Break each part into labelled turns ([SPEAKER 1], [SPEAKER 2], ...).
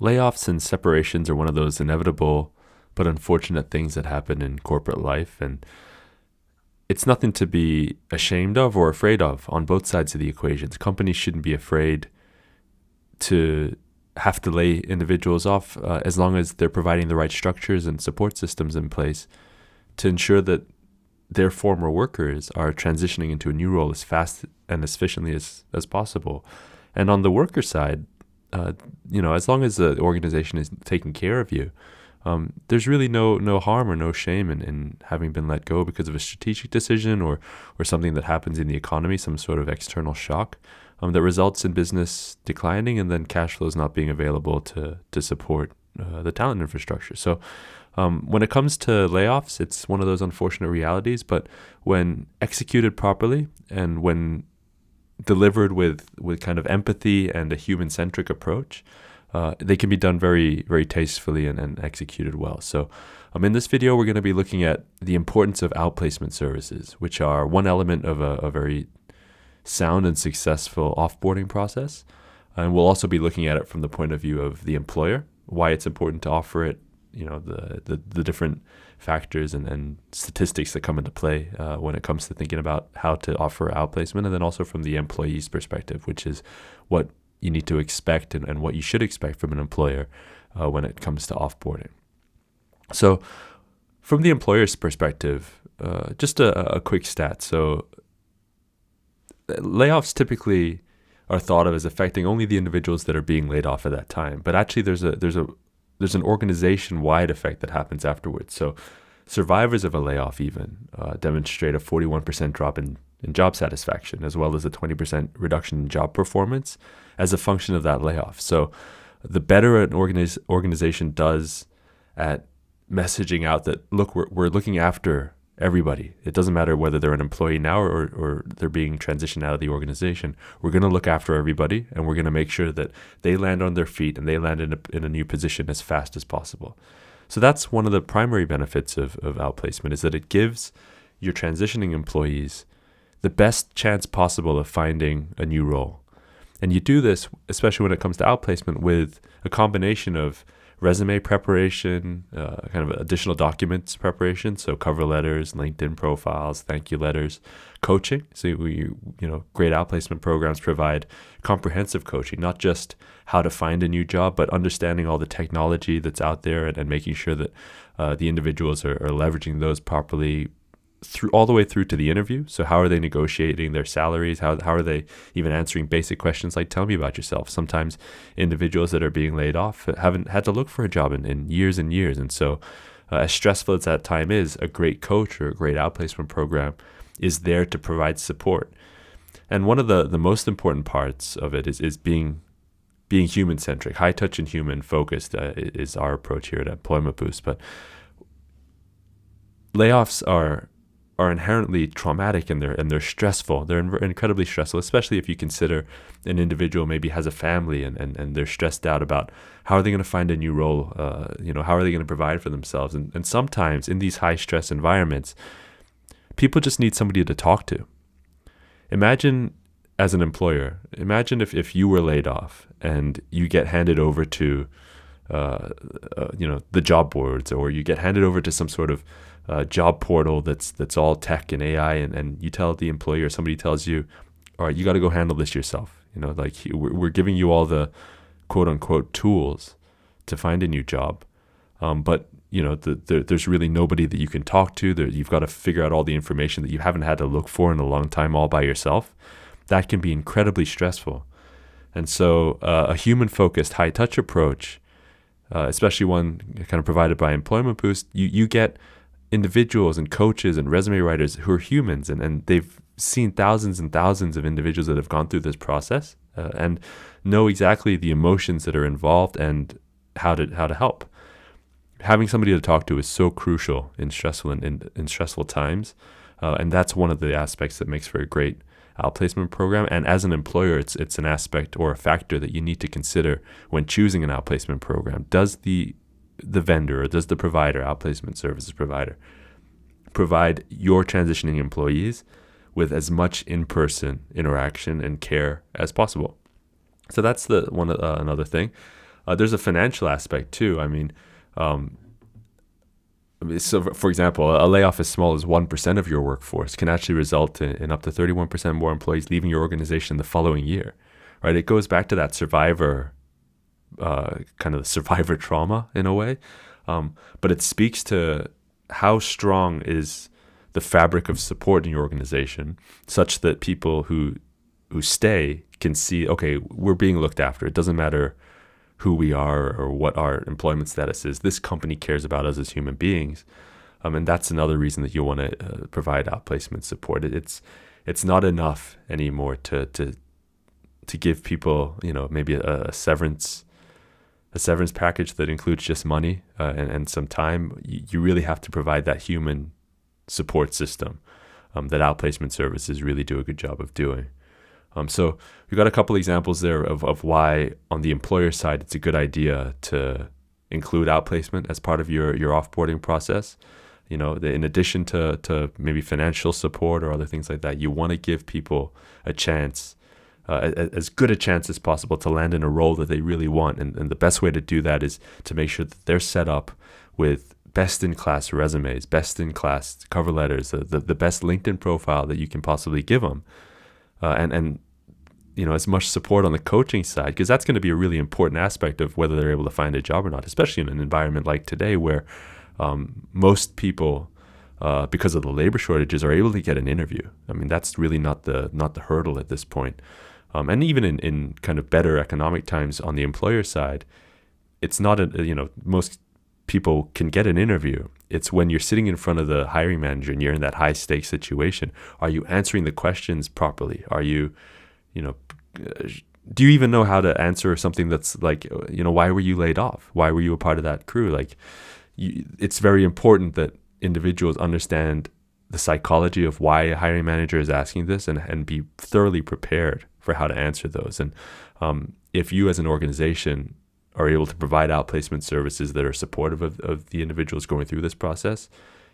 [SPEAKER 1] Layoffs and separations are one of those inevitable but unfortunate things that happen in corporate life, and it's nothing to be ashamed of or afraid of on both sides of the equations. Companies shouldn't be afraid to have to lay individuals off as long as they're providing the right structures and support systems in place to ensure that their former workers are transitioning into a new role as fast and as efficiently as possible. And on the worker side, as long as the organization is taking care of you, there's really no harm or no shame in having been let go because of a strategic decision or something that happens in the economy, some sort of external shock that results in business declining and then cash flows not being available to support the talent infrastructure. So when it comes to layoffs, it's one of those unfortunate realities, but when executed properly and when delivered with kind of empathy and a human-centric approach, they can be done very, very tastefully and executed well. So in this video, we're going to be looking at the importance of outplacement services, which are one element of a very sound and successful offboarding process. And we'll also be looking at it from the point of view of the employer, why it's important to offer it, the different factors and statistics that come into play when it comes to thinking about how to offer outplacement, and then also from the employee's perspective, which is what you need to expect and what you should expect from an employer when it comes to offboarding. So from the employer's perspective, just a quick stat. So layoffs typically are thought of as affecting only the individuals that are being laid off at that time, but actually there's an organization-wide effect that happens afterwards. So survivors of a layoff even demonstrate a 41% drop in job satisfaction, as well as a 20% reduction in job performance as a function of that layoff. So the better an organization does at messaging out that, look, we're looking after everybody. It doesn't matter whether they're an employee now or they're being transitioned out of the organization. We're going to look after everybody, and we're going to make sure that they land on their feet and they land in a new position as fast as possible. So that's one of the primary benefits of outplacement, is that it gives your transitioning employees the best chance possible of finding a new role. And you do this, especially when it comes to outplacement, with a combination of resume preparation, kind of additional documents preparation, so cover letters, LinkedIn profiles, thank you letters, coaching. So great outplacement programs provide comprehensive coaching, not just how to find a new job, but understanding all the technology that's out there and making sure that the individuals are leveraging those properly all the way through to the interview. So how are they negotiating their salaries? How are they even answering basic questions like, tell me about yourself? Sometimes individuals that are being laid off haven't had to look for a job in years and years. And so as stressful as that time is, a great coach or a great outplacement program is there to provide support. And one of the most important parts of it is being human-centric. High touch and human focused is our approach here at Employment Boost. But layoffs are inherently traumatic, and they're stressful. They're incredibly stressful, especially if you consider an individual maybe has a family and they're stressed out about how are they going to find a new role, how are they going to provide for themselves. And sometimes in these high stress environments, people just need somebody to talk to. Imagine as an employer, if you were laid off and you get handed over to the job boards, or you get handed over to some sort of job portal that's all tech and AI, and you tell the employer, somebody tells you, all right, you got to go handle this yourself. We're giving you all the quote unquote tools to find a new job, but there's really nobody that you can talk to. You've got to figure out all the information that you haven't had to look for in a long time all by yourself. That can be incredibly stressful. And so a human-focused, high-touch approach, especially one kind of provided by Employment Boost, you get individuals and coaches and resume writers who are humans, and they've seen thousands and thousands of individuals that have gone through this process and know exactly the emotions that are involved and how to help. Having somebody to talk to is so crucial in stressful times, and that's one of the aspects that makes for a great outplacement program. And as an employer, it's an aspect or a factor that you need to consider when choosing an outplacement program. Does the vendor, or does the provider, outplacement services provider, provide your transitioning employees with as much in-person interaction and care as possible? So that's another thing. There's a financial aspect too. So for example, a layoff as small as 1% of your workforce can actually result in up to 31% more employees leaving your organization the following year, right? It goes back to that kind of the survivor trauma in a way. But it speaks to how strong is the fabric of support in your organization, such that people who stay can see, okay, we're being looked after. It doesn't matter who we are or what our employment status is. This company cares about us as human beings. And that's another reason that you want to provide outplacement support. It's not enough anymore to give people, maybe a severance package that includes just money and some time. You really have to provide that human support system that outplacement services really do a good job of doing. So we've got a couple examples there of why on the employer side it's a good idea to include outplacement as part of your offboarding process. In addition to maybe financial support or other things like that, you want to give people a chance, as good a chance as possible to land in a role that they really want. And the best way to do that is to make sure that they're set up with best-in-class resumes, best-in-class cover letters, the best LinkedIn profile that you can possibly give them. And as much support on the coaching side, because that's going to be a really important aspect of whether they're able to find a job or not, especially in an environment like today where most people, because of the labor shortages, are able to get an interview. That's really not the hurdle at this point. And even in kind of better economic times on the employer side, it's not most people can get an interview. It's when you're sitting in front of the hiring manager and you're in that high stakes situation. Are you answering the questions properly? Are you, do you even know how to answer something that's like, why were you laid off? Why were you a part of that crew? It's very important that individuals understand the psychology of why a hiring manager is asking this and be thoroughly prepared for how to answer those. And if you as an organization are able to provide outplacement services that are supportive of the individuals going through this process,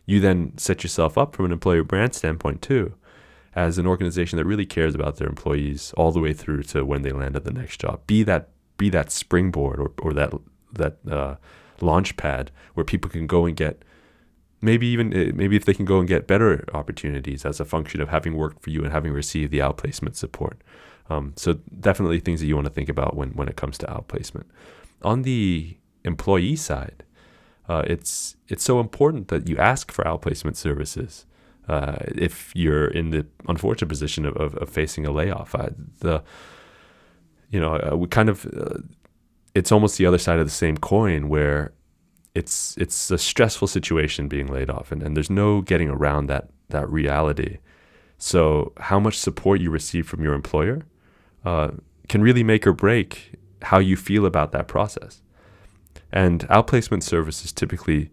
[SPEAKER 1] you then set yourself up from an employer brand standpoint too, as an organization that really cares about their employees all the way through to when they land at the next job. Be that springboard or that launch pad where people can go and get maybe if they can go and get better opportunities as a function of having worked for you and having received the outplacement support. So definitely things that you want to think about when it comes to outplacement. On the employee side, it's so important that you ask for outplacement services if you're in the unfortunate position of facing a layoff. It's almost the other side of the same coin where it's a stressful situation being laid off, and there's no getting around that reality. So how much support you receive from your employer can really make or break how you feel about that process. And outplacement services typically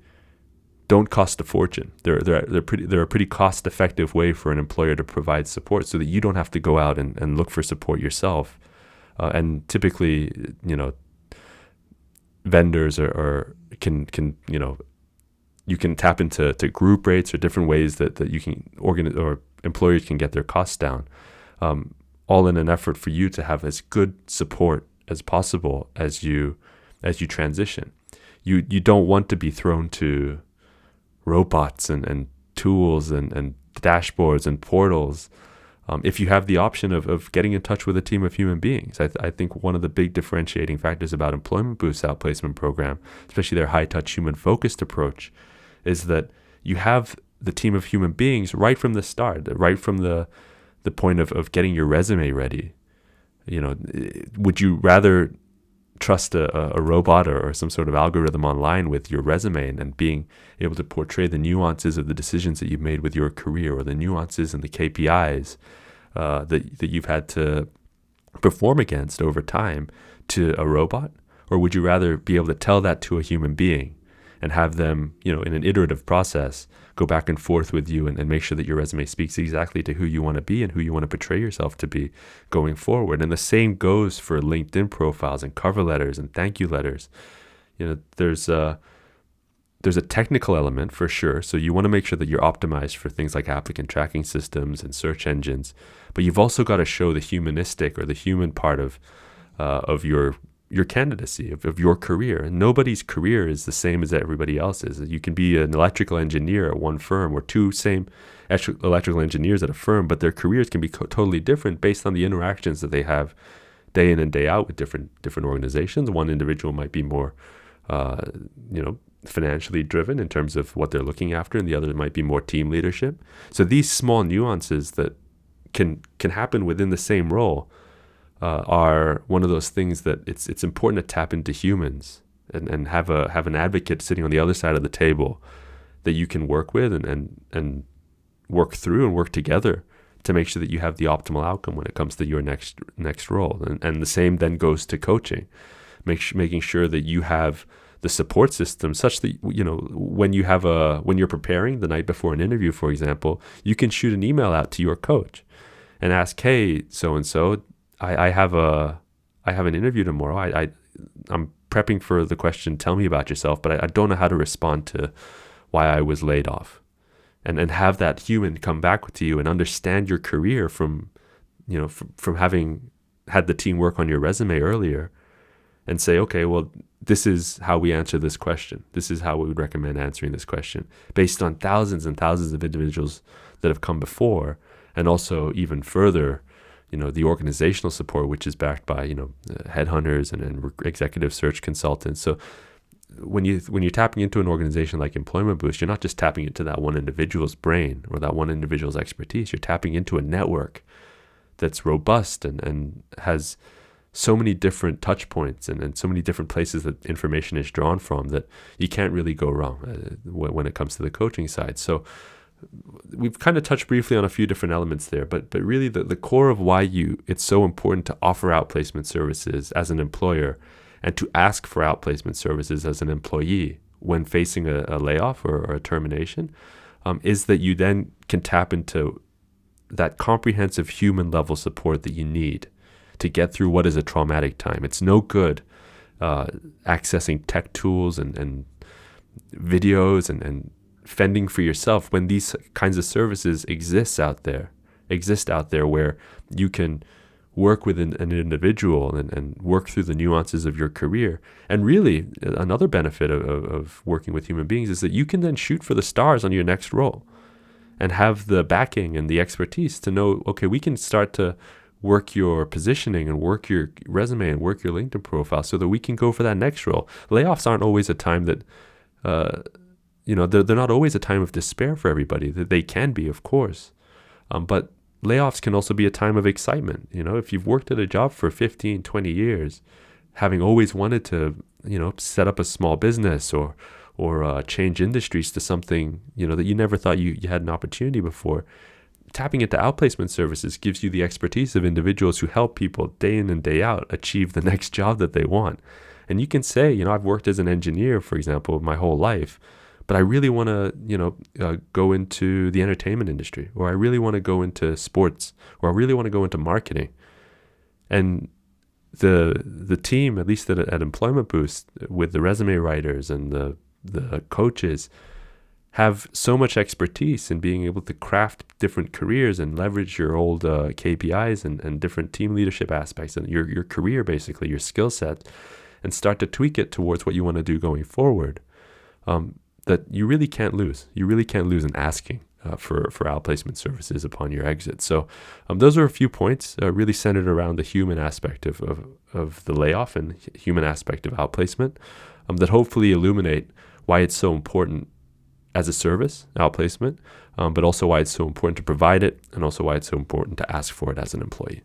[SPEAKER 1] don't cost a fortune. They're a pretty cost-effective way for an employer to provide support so that you don't have to go out and look for support yourself. And typically, vendors can you can tap into group rates or different ways that you can or employers can get their costs down, all in an effort for you to have as good support as possible as you transition. You don't want to be thrown to robots and tools and dashboards and portals. If you have the option of getting in touch with a team of human beings, I think one of the big differentiating factors about Employment Boost's outplacement program, especially their high-touch, human-focused approach, is that you have the team of human beings right from the start, right from the point of getting your resume ready. Would you rather trust a robot or some sort of algorithm online with your resume and being able to portray the nuances of the decisions that you've made with your career or the nuances and the KPIs that you've had to perform against over time to a robot? Or would you rather be able to tell that to a human being and have them, in an iterative process, go back and forth with you and make sure that your resume speaks exactly to who you want to be and who you want to portray yourself to be going forward? And the same goes for LinkedIn profiles and cover letters and thank you letters. There's a technical element for sure. So you want to make sure that you're optimized for things like applicant tracking systems and search engines, but you've also got to show the humanistic or the human part of your your candidacy, of your career. And nobody's career is the same as everybody else's. You can be an electrical engineer at one firm, or two same electrical engineers at a firm, but their careers can be totally different based on the interactions that they have day in and day out with different organizations. One individual might be more, financially driven in terms of what they're looking after, and the other might be more team leadership. So these small nuances that can happen within the same role are one of those things that it's important to tap into humans and have an advocate sitting on the other side of the table that you can work with and work through and work together to make sure that you have the optimal outcome when it comes to your next role. And the same then goes to coaching, making sure that you have the support system such that, when you're preparing the night before an interview, for example, you can shoot an email out to your coach and ask, hey, so-and-so, I have an interview tomorrow. I'm prepping for the question, tell me about yourself, but I don't know how to respond to why I was laid off. And have that human come back to you and understand your career from having had the team work on your resume earlier, and say, okay, well, this is how we answer this question. This is how we would recommend answering this question based on thousands and thousands of individuals that have come before, and also even further, the organizational support, which is backed by, headhunters and executive search consultants. So when you're tapping into an organization like Employment Boost, you're not just tapping into that one individual's brain or that one individual's expertise. You're tapping into a network that's robust and has so many different touch points and so many different places that information is drawn from that you can't really go wrong when it comes to the coaching side. So we've kind of touched briefly on a few different elements there, but really the core of why it's so important to offer outplacement services as an employer and to ask for outplacement services as an employee when facing a layoff or a termination, is that you then can tap into that comprehensive human level support that you need to get through what is a traumatic time. It's no good accessing tech tools and videos and fending for yourself when these kinds of services exist out there where you can work with an individual and work through the nuances of your career. And really, another benefit of working with human beings is that you can then shoot for the stars on your next role and have the backing and the expertise to know, okay, we can start to work your positioning and work your resume and work your LinkedIn profile so that we can go for that next role. Layoffs aren't always a time that, they're not always a time of despair for everybody. They can be, of course. But layoffs can also be a time of excitement. If you've worked at a job for 15, 20 years, having always wanted to, set up a small business or change industries to something, that you never thought you had an opportunity before, tapping into outplacement services gives you the expertise of individuals who help people day in and day out achieve the next job that they want. And you can say, I've worked as an engineer, for example, my whole life, but I really want to, go into the entertainment industry, or I really want to go into sports, or I really want to go into marketing. And the team, at least at Employment Boost, with the resume writers and the coaches, have so much expertise in being able to craft different careers and leverage your old KPIs and different team leadership aspects and your career, basically, your skill set, and start to tweak it towards what you want to do going forward. That you really can't lose. You really can't lose in asking for outplacement services upon your exit. So those are a few points really centered around the human aspect of the layoff and human aspect of outplacement that hopefully illuminate why it's so important as a service, outplacement, but also why it's so important to provide it, and also why it's so important to ask for it as an employee.